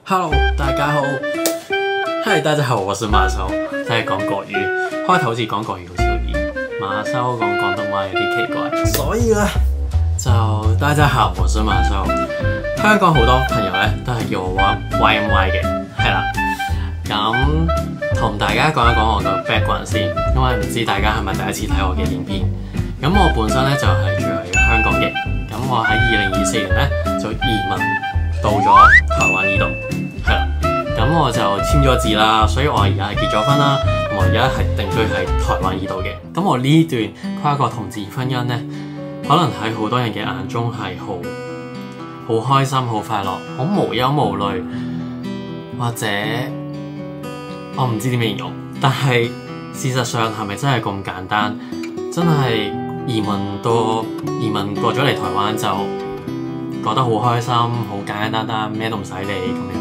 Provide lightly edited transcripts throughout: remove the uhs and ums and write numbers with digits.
Hello， 大家好。嗨，大家好，我是馬修。真係講國語，開頭好似講國語好似啲馬修講廣東話有啲奇怪，所以咧就大家好，我是馬修。香港好多朋友咧都係叫我 YMY 嘅，係啦。咁同大家講一講我個 background 先，因為唔知大家係咪第一次睇我嘅影片。咁我本身咧就係住喺香港嘅，咁我喺2024年咧就移民到咗台灣呢度，係啦。咁我就簽咗字啦，所以我而家係結咗婚啦，我而家係定居喺台灣呢度嘅。咁我呢段跨國同志婚姻咧，可能喺好多人嘅眼中係好開心、好快樂、好無憂無慮，或者我唔知點形容。但係事實上係咪真係咁簡單？真係移民過咗嚟台灣就覺得好開心、好簡簡單單，咩都唔使理咁樣。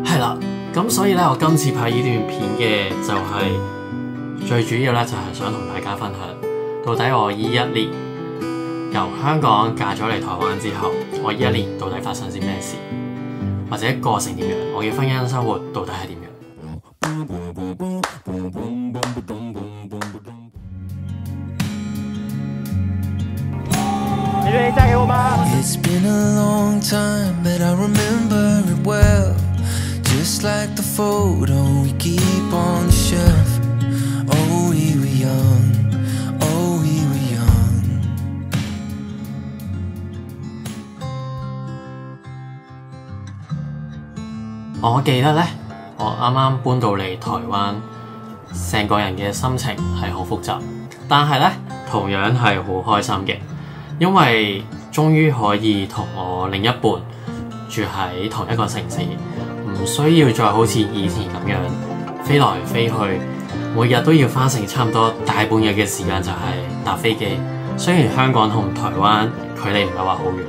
係啦，咁所以咧，我今次拍呢段片嘅就係最主要咧，就係想同大家分享，到底我呢一年由香港嫁咗嚟台灣之後，我呢一年到底發生啲咩事，或者過程點樣，我嘅婚姻生活到底係點樣。你願意嫁給我嗎？ It's been a long time, but I remember it well. Just like the photo we keep on the shelf. Oh, we were young. Oh, we were young. 我記得咧，我啱啱搬到嚟台灣，成個人嘅心情係好複雜，但係咧同樣係好開心嘅。因為終於可以同我另一半住喺同一個城市，唔需要再好似以前咁樣飛來飛去，每日都要花成差唔多大半日嘅時間就係搭飛機。雖然香港同台灣距離唔係話好遠，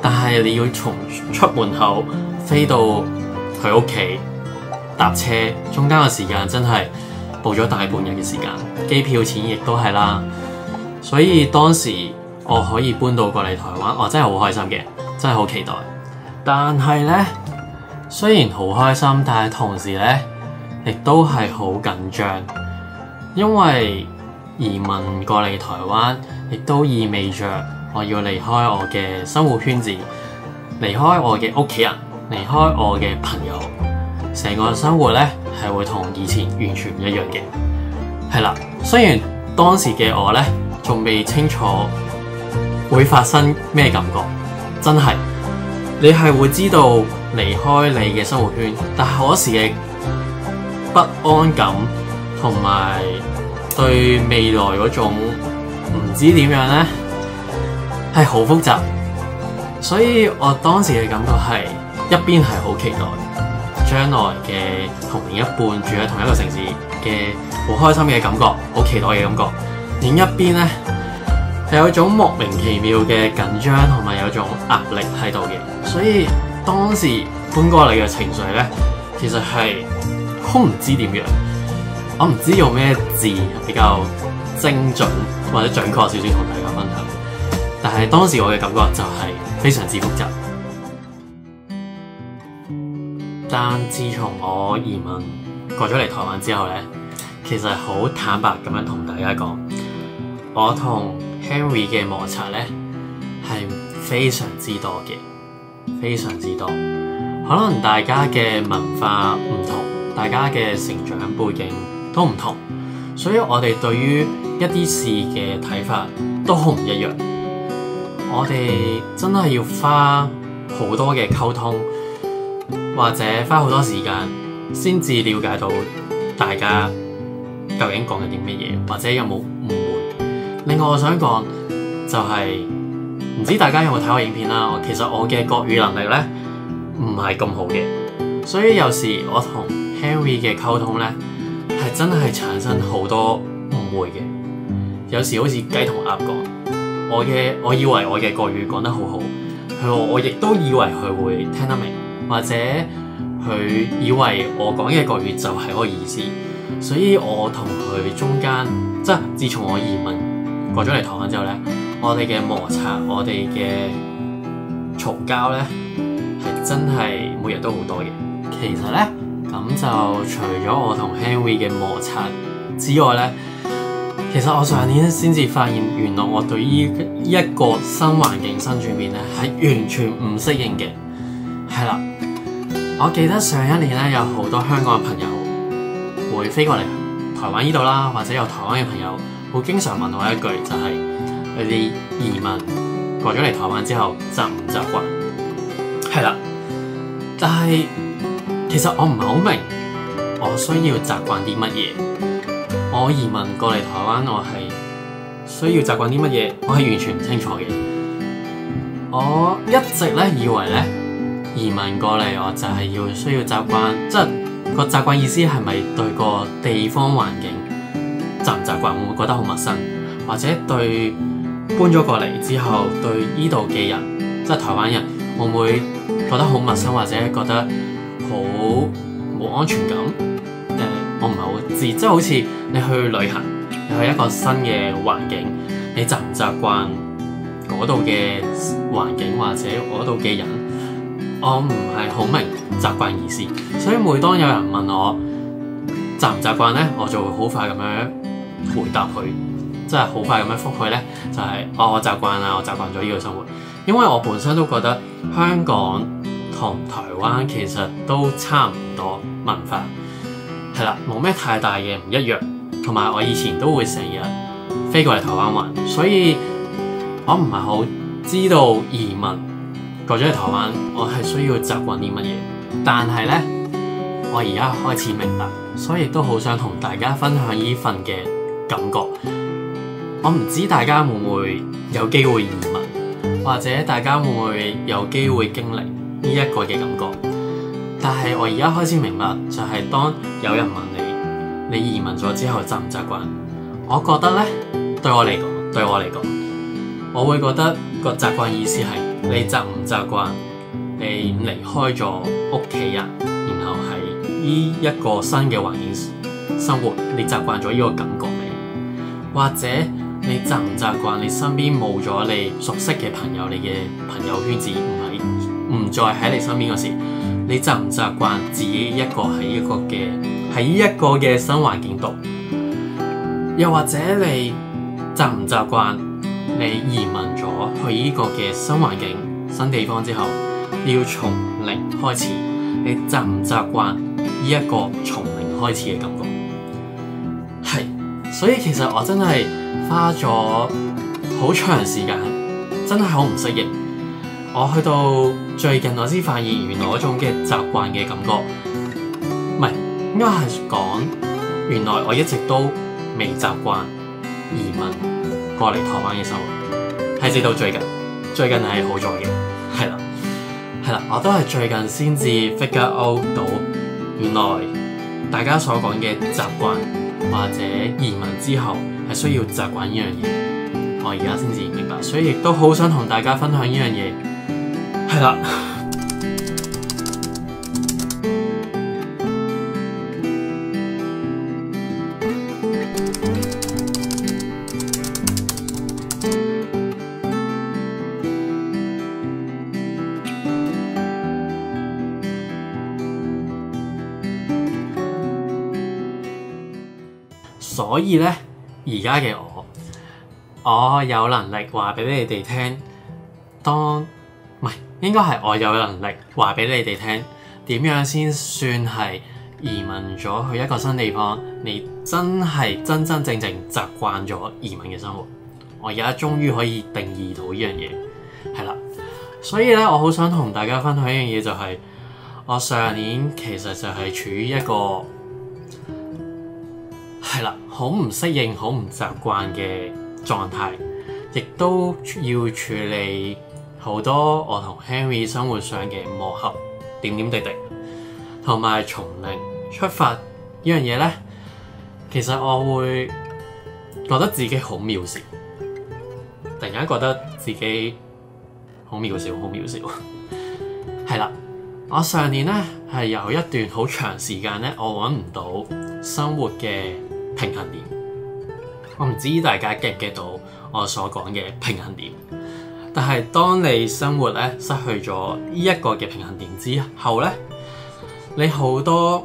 但係你要從出門口飛到佢屋企搭車，中間嘅時間真係報咗大半日嘅時間，機票錢亦都係啦。所以當時我可以搬到過嚟台灣，我真係好開心嘅，真係好期待。但係呢，雖然好開心，但係同時呢，亦都係好緊張，因為移民過嚟台灣，亦都意味着我要離開我嘅生活圈子，離開我嘅屋企人，離開我嘅朋友，成個生活呢係會同以前完全唔一樣嘅。係啦，雖然當時嘅我呢，仲未清楚會發生咩感覺，真係你係會知道離開你嘅生活圈，但係嗰時嘅不安感同埋對未來嗰種唔知點樣呢，係好複雜。所以我當時嘅感覺係一邊係好期待將來嘅同另一半住喺同一個城市嘅好開心嘅感覺，好期待嘅感覺，另一邊呢，係有一種莫名其妙嘅緊張，同埋有種壓力喺度嘅，所以當時搬過嚟嘅情緒咧，其實係好唔知點樣，我唔知用咩字比較精準或者準確少少同大家分享。但係當時我嘅感覺就係非常之複雜。但自從我移民過咗嚟台灣之後咧，其實好坦白咁樣同大家講，我同Henry 嘅摩擦咧係非常之多嘅，非常之多。可能大家嘅文化唔同，大家嘅成長背景都唔同，所以我哋對於一啲事嘅睇法都好唔一樣。我哋真係要花好多嘅溝通，或者花好多時間先至了解到大家究竟講緊啲乜嘢，或者有冇誤會。另外我想講就係唔知大家有冇睇我影片啦，其實我嘅國語能力咧唔係咁好嘅，所以有時我同 Henry 嘅溝通咧係真係產生好多誤會嘅，有時好似雞同鴨講，我以為我嘅國語講得好好，我亦都以為佢會聽得明，或者佢以為我講嘅國語就係嗰個意思，所以我同佢中間即係自從我移民過咗嚟台灣之後咧，我哋嘅摩擦，我哋嘅嘈交咧係真係每日都好多嘅。其實咧，咁就除咗我同 Henry 嘅摩擦之外咧，其實我上年先至發現，原來我對於一個新環境新轉變咧係完全唔適應嘅。係啦，我記得上一年咧有好多香港嘅朋友會飛過嚟台灣呢度啦，或者有台灣嘅朋友會經常問我一句，就係你哋移民過咗嚟台灣之後習唔習慣？係啦，但係其實我唔係好明我需要習慣啲乜嘢。我移民過嚟台灣，我係需要習慣啲乜嘢？我係完全唔清楚嘅。我一直咧以為咧移民過嚟，我就係需要習慣，即係個習慣意思係咪對個地方環境習唔習慣？會唔會覺得好陌生？或者對搬咗過嚟之後，對依度嘅人，即係台灣人，會唔會覺得好陌生，或者覺得好冇安全感？我唔係好知，即係好似你去旅行，你去一個新嘅環境，你習唔習慣嗰度嘅環境或者嗰度嘅人？我唔係好明習慣意思，所以每當有人問我習唔習慣咧，我就會好快咁樣回答佢，即係好快咁樣覆佢咧，就係我習慣啦，我習慣咗呢個生活，因為我本身都覺得香港同台灣其實都差唔多文化。係啦，冇咩太大嘅唔一樣，同埋我以前都會成日飛過嚟台灣玩，所以我唔係好知道移民過咗嚟台灣，我係需要習慣啲乜嘢。但係咧，我而家開始明白，所以亦都好想同大家分享呢份嘅感覺。我唔知大家會唔會有機會移民，或者大家會唔會有機會經歷呢一個嘅感覺。但係我而家開始明白，就係當有人問你移民咗之後習唔習慣，我覺得咧對我嚟講，我會覺得個習慣意思係你習唔習慣你離開咗屋企人，然後係依一個新嘅環境生活，你習慣咗呢個感覺未？或者你習唔習慣你身邊冇咗你熟悉嘅朋友，你嘅朋友圈子唔再喺你身邊嗰時，你習唔習慣自己一個喺一個嘅新環境度？又或者你習唔習慣你移民咗去呢個嘅新環境、新地方之後，你要從零開始？你習唔習慣呢一個從零開始嘅感覺？係，所以其實我真係花咗好長時間，真係好唔適應。我去到最近我先發現，原來嗰種嘅習慣嘅感覺，唔係應該係講，原來我一直都未習慣移民過嚟台灣嘅生活，係直到最近係好咗嘅，係啦，我都係最近先至 figure out 到，原來大家所講嘅習慣或者移民之後係需要習慣呢樣嘢，我而家先至明白，所以亦都好想同大家分享呢樣嘢。係啦，所以咧，而家嘅我有能力話俾你哋聽，應該係我有能力話俾你哋聽，點樣先算係移民咗去一個新地方？你真係真真正正習慣咗移民嘅生活。我而家終於可以定義到呢樣嘢，係啦。所以咧，我好想同大家分享一樣嘢，就係我上年其實就係處於一個係啦，好唔適應、好唔習慣嘅狀態，亦都要處理好多我同 Henry 生活上嘅磨合，點點滴滴，同埋從零出發呢樣嘢咧，其實我會覺得自己好渺小，突然間覺得自己好渺小，係啦。我上年咧係有一段好長時間咧，我揾唔到生活嘅平衡點。我唔知大家 get 唔 get 到我所講嘅平衡點。但係當你生活咧失去咗呢一個嘅平衡點之後咧，你好多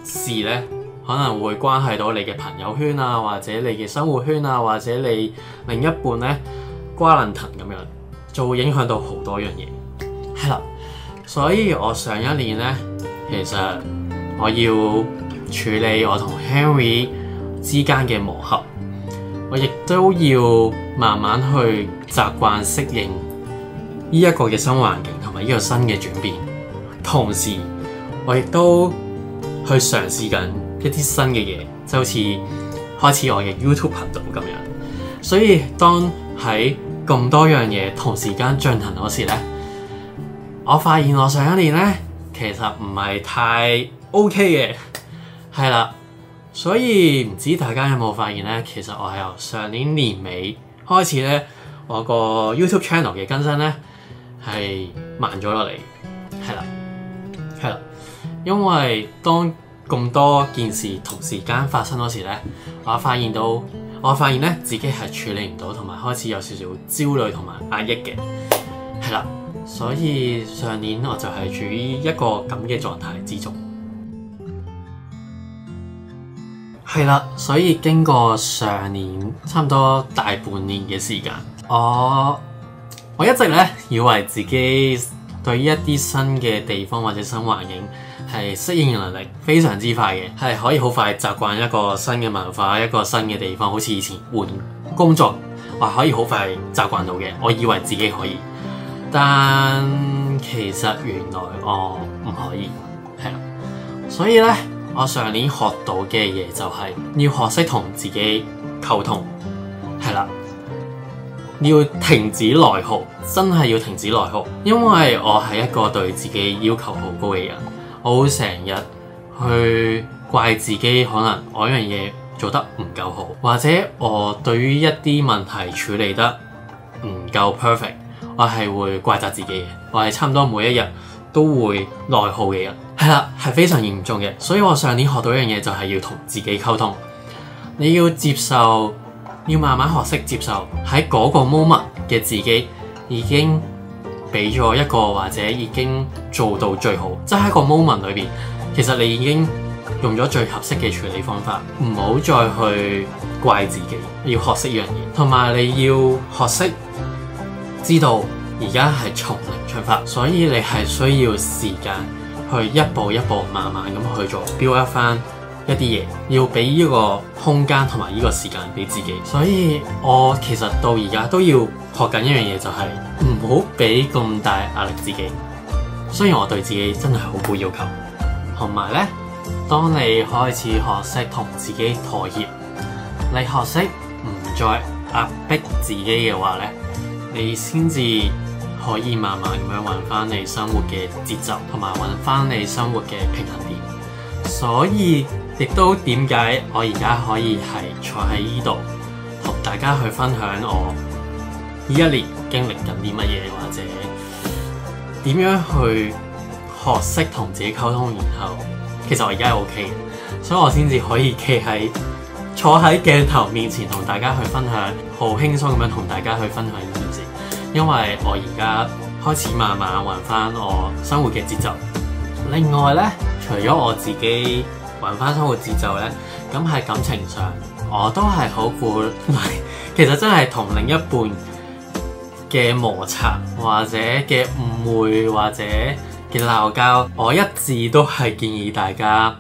事咧可能會關係到你嘅朋友圈啊，或者你嘅生活圈啊，或者你另一半咧瓜撚藤咁樣，就會影響到好多樣嘢。係啦，所以我上一年咧，其實我要處理我同 Henry 之間嘅磨合，我亦都要慢慢去習慣適應呢一個嘅新環境同埋呢個新嘅轉變。同時，我亦都去嘗試緊一啲新嘅嘢，就好似開始我嘅 YouTube 頻道咁樣。所以當喺咁多樣嘢同時間進行嗰時咧，我發現我上一年咧其實唔係太 OK 嘅，係啦。所以唔知大家有冇發現咧，其實我係由上年年尾開始咧，我個 YouTube channel 嘅更新咧係慢咗落嚟，係啦，因為當咁多件事同時間發生嗰時咧，我發現咧自己係處理唔到，同埋開始有少少焦慮同埋壓抑嘅，係啦，所以上年我就係處於一個咁嘅狀態之中。係啦，所以經過上年差唔多大半年嘅時間，我一直咧以為自己對一啲新嘅地方或者新環境係適應能力非常之快嘅，係可以好快習慣一個新嘅文化、一個新嘅地方，好似以前換工作，我可以好快習慣到嘅。我以為自己可以，但其實原來我唔可以，係啦，所以咧。我上年學到嘅嘢就係要學識同自己溝通，係啦，要停止內耗，真係要停止內耗，因為我係一個對自己要求好高嘅人，我會成日去怪自己，可能我一樣嘢做得唔夠好，或者我對於一啲問題處理得唔夠 perfect， 我係會怪責自己嘅，我係差唔多每一日都會內耗嘅人。係啦，係非常嚴重嘅，所以我上年學到一樣嘢就係要同自己溝通，你要接受，要慢慢學識接受喺嗰個 moment 嘅自己已經俾咗一個或者已經做到最好，即係喺個 moment 裏邊，其實你已經用咗最合適嘅處理方法，唔好再去怪自己，要學識一樣嘢，同埋你要學識知道而家係從零出發，所以你係需要時間。去一步一步慢慢咁去做 build up 翻一啲嘢，要俾呢個空間同埋呢個時間俾自己。所以我其實到而家都要學緊一樣嘢，就係唔好俾咁大壓力自己。雖然我對自己真係好高要求，同埋咧，當你開始學識同自己妥協，你學識唔再壓迫自己嘅話咧，你先至可以慢慢咁樣揾翻你生活嘅節奏，同埋揾翻你生活嘅平衡點。所以亦都點解我而家可以係坐喺呢度同大家去分享我呢一年經歷緊啲乜嘢，或者點樣去學識同自己溝通。然後其實我而家係 OK 嘅，所以我先至可以坐喺鏡頭面前同大家去分享，好輕鬆咁樣同大家去分享呢件事。因為我而家開始慢慢揾翻我生活嘅節奏。另外咧，除咗我自己揾翻生活節奏咧，咁喺感情上我都係好鼓勵，其實真係同另一半嘅摩擦或者嘅誤會或者嘅鬧交，我一致都係建議大家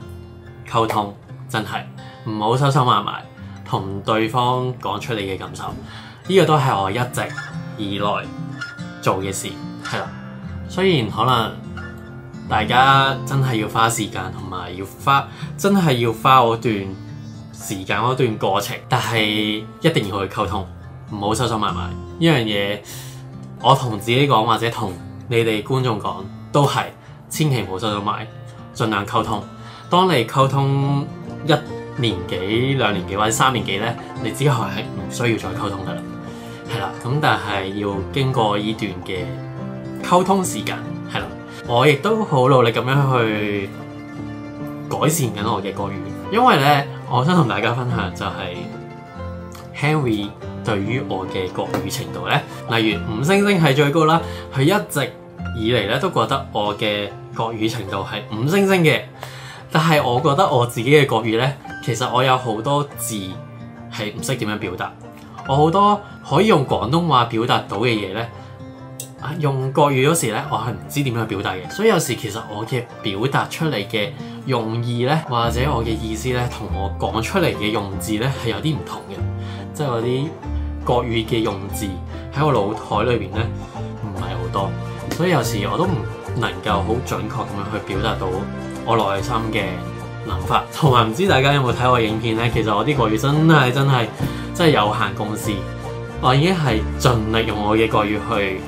溝通，真係唔好收收埋埋，同對方講出你嘅感受。呢個都係我一直以來做嘅事，係啦。雖然可能大家真係要花時間，同埋真係要花嗰段時間嗰段過程，但係一定要去溝通，唔好收收埋埋。呢樣嘢我同自己講，或者同你哋觀眾講，都係千祈唔好收收埋，盡量溝通。當你溝通1年幾、2年幾或者3年幾咧，你之後係唔需要再溝通噶啦。係啦，咁但係要經過呢段嘅溝通時間，係啦，我亦都好努力咁樣去改善緊我嘅國語，因為咧，我想同大家分享就係 Henry 對於我嘅國語程度呢？例如5星星係最高啦，佢一直以嚟咧都覺得我嘅國語程度係5星星嘅。但係我覺得我自己嘅國語呢，其實我有好多字係唔識點樣表達，我好多可以用廣東話表達到嘅嘢呢，用國語嗰時呢，我係唔知點樣表達嘅，所以有時其實我嘅表達出嚟嘅用意呢，或者我嘅意思呢，同我講出嚟嘅用字呢係有啲唔同嘅，即係嗰啲國語嘅用字喺我腦海裏邊呢唔係好多，所以有時我都唔能夠好準確咁樣去表達到我內心嘅諗法。同埋唔知大家有冇睇我影片呢？其實我啲國語真係有限公司，我已經係盡力用我嘅國語去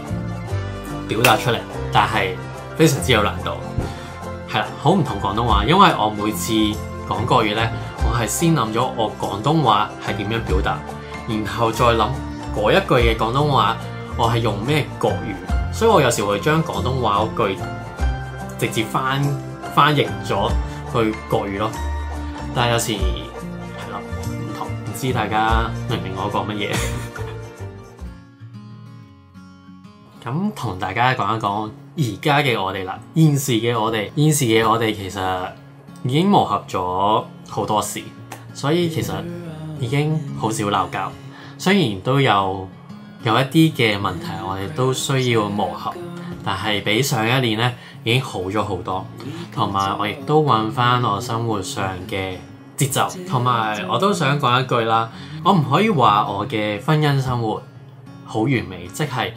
表達出嚟，但係非常之有難度。係啦，好唔同廣東話，因為我每次講國語呢，我係先諗咗我廣東話係點樣表達，然後再諗嗰一句嘅廣東話我係用咩國語，所以我有時會將廣東話嗰句直接翻譯咗去國語咯。但係有時係啦，唔同，唔知大家明唔明我講乜嘢？咁同大家講一講而家嘅我哋啦，現時嘅我哋其實已經磨合咗好多時，所以其實已經好少鬧交。雖然都有一啲嘅問題，我哋都需要磨合，但係比上一年呢已經好咗好多。同埋我亦都揾翻我生活上嘅節奏，同埋我都想講一句啦，我唔可以話我嘅婚姻生活好完美，即係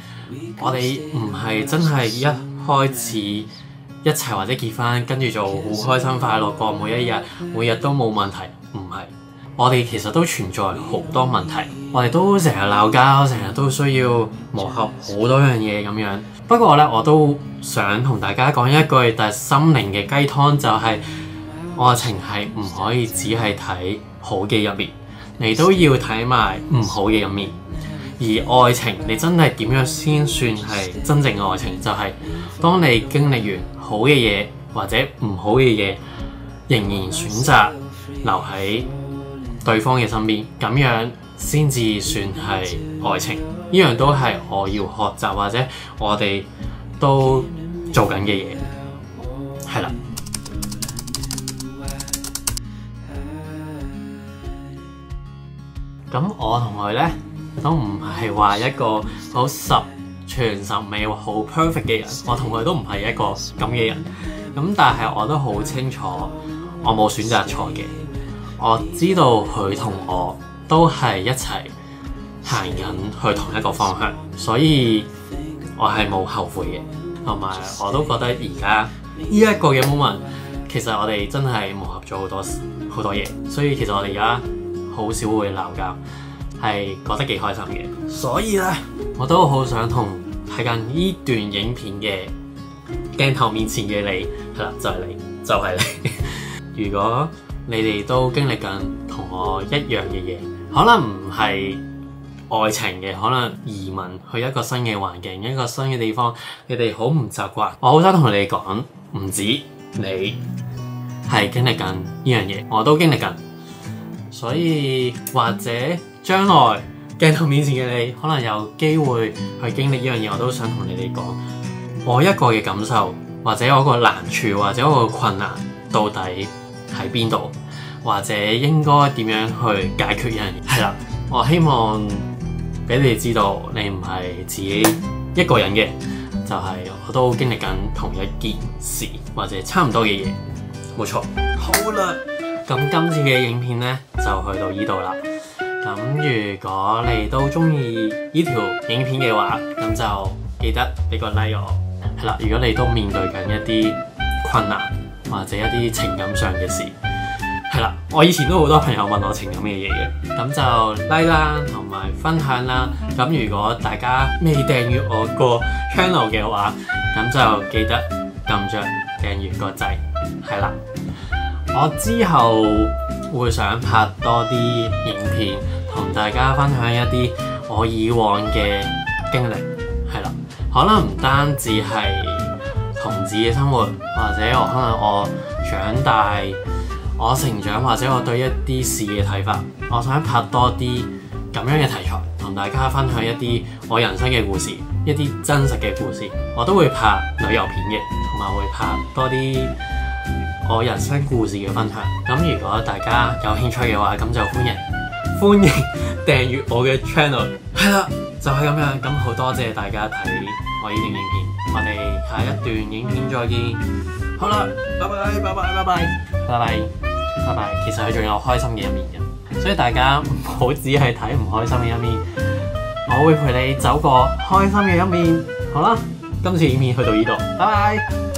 我哋唔係真係一開始一齊或者結婚，跟住就好開心快樂過每一日，每日都冇問題。唔係，我哋其實都存在好多問題，我哋都成日鬧交，成日都需要磨合好多樣嘢咁樣。不過呢，我都想同大家講一句但係心靈嘅雞湯，就係愛情係唔可以只係睇好嘅一面，你都要睇埋唔好嘅一面。而愛情，你真係點樣先算係真正嘅愛情？就係當你經歷完好嘅嘢或者唔好嘅嘢，仍然選擇留喺對方嘅身邊，咁樣先至算係愛情。呢樣都係我要學習或者我哋都做緊嘅嘢，係啦。咁我同佢呢，都唔係話一個好十全十美好 perfect 嘅人，我同佢都唔係一個咁嘅人。咁但係我都好清楚，我冇選擇錯嘅。我知道佢同我都係一齊行緊去同一個方向，所以我係冇後悔嘅。同埋我都覺得而家呢一個嘅 moment， 其實我哋真係磨合咗好多嘢，所以其實我哋而家好少會鬧交，係覺得幾開心嘅。所以咧，我都好想同睇緊呢段影片嘅鏡頭面前嘅你，係啦，就係你。如果你哋都經歷緊同我一樣嘅嘢，可能唔係愛情嘅，可能移民去一個新嘅環境，一個新嘅地方，你哋好唔習慣。我好想同你哋講，唔止你係經歷緊呢樣嘢，我都經歷緊。所以或者將來鏡頭面前嘅你，可能有機會去經歷呢樣嘢，我都想同你哋講，我一個嘅感受，或者我個難處，或者我個困難到底喺邊度，或者應該點樣去解決呢樣嘢。係啦，我希望俾你哋知道，你唔係自己一個人嘅，就係我都經歷緊同一件事或者差唔多嘅嘢。冇錯。好啦，咁今次嘅影片呢，就去到呢度啦。咁如果你都中意呢條影片嘅話，咁就記得俾個 like 我。係啦，如果你都面對緊一啲困難或者一啲情感上嘅事，係啦，我以前都好多朋友問我情感嘅嘢嘅，咁就 like 啦，同埋分享啦。咁如果大家未訂閱我個 channel 嘅話，咁就記得撳着訂閱個掣。係啦，我之後會想拍多啲影片，同大家分享一啲我以往嘅經歷。係啦，可能唔單止係同志嘅生活，或者可能我長大、我成長，或者我對一啲事嘅睇法，我想拍多啲咁樣嘅題材，同同大家分享一啲我人生嘅故事，一啲真實嘅故事。我都會拍旅遊片嘅，同埋會拍多啲我人生故事嘅分享。咁如果大家有興趣嘅話，咁就歡迎訂閱我嘅 channel。係啦，就係咁樣。咁好多謝大家睇我呢段影片，我哋下一段影片再見。好啦，拜拜拜拜拜拜拜拜拜拜。其實佢仲有開心嘅一面嘅，所以大家唔好只係睇唔開心嘅一面，我會陪你走過開心嘅一面。好啦，今次影片去到呢度，拜拜。